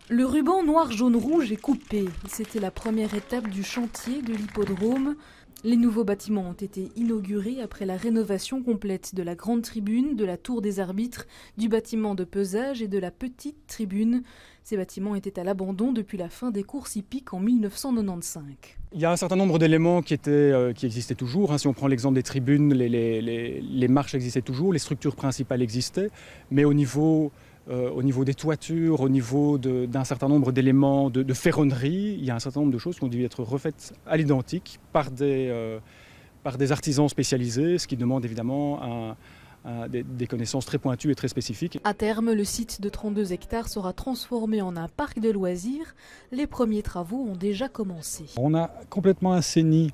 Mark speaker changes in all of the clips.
Speaker 1: Le ruban noir-jaune-rouge est coupé. C'était la première étape du chantier de l'hippodrome. Les nouveaux bâtiments ont été inaugurés après la rénovation complète de la grande tribune, de la tour des arbitres, du bâtiment de pesage et de la petite tribune. Ces bâtiments étaient à l'abandon depuis la fin des courses hippiques en 1995.
Speaker 2: Il y a un certain nombre d'éléments qui existaient toujours. Si on prend l'exemple des tribunes, les marches existaient toujours, les structures principales existaient, mais au niveau des toitures, au niveau d'un certain nombre d'éléments de ferronnerie, il y a un certain nombre de choses qui ont dû être refaites à l'identique par des artisans spécialisés, ce qui demande évidemment des connaissances très pointues et très spécifiques.
Speaker 1: À terme, le site de 32 hectares sera transformé en un parc de loisirs. Les premiers travaux ont déjà commencé.
Speaker 3: On a complètement assaini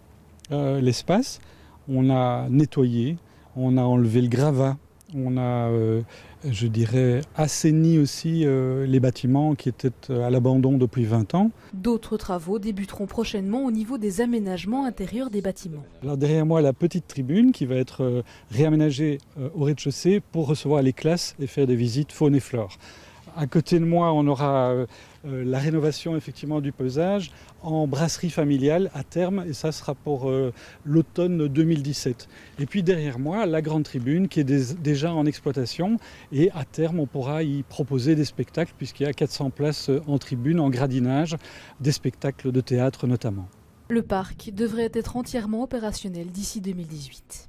Speaker 3: l'espace, on a nettoyé, on a enlevé le gravat. On a, assaini aussi les bâtiments qui étaient à l'abandon depuis 20 ans.
Speaker 1: D'autres travaux débuteront prochainement au niveau des aménagements intérieurs des bâtiments.
Speaker 3: Alors derrière moi, la petite tribune qui va être réaménagée au rez-de-chaussée pour recevoir les classes et faire des visites faune et flore. À côté de moi, on aura la rénovation effectivement du pesage en brasserie familiale à terme, et ça sera pour l'automne 2017. Et puis derrière moi, la grande tribune qui est déjà en exploitation, et à terme, on pourra y proposer des spectacles puisqu'il y a 400 places en tribune, en gradinage, des spectacles de théâtre notamment.
Speaker 1: Le parc devrait être entièrement opérationnel d'ici 2018.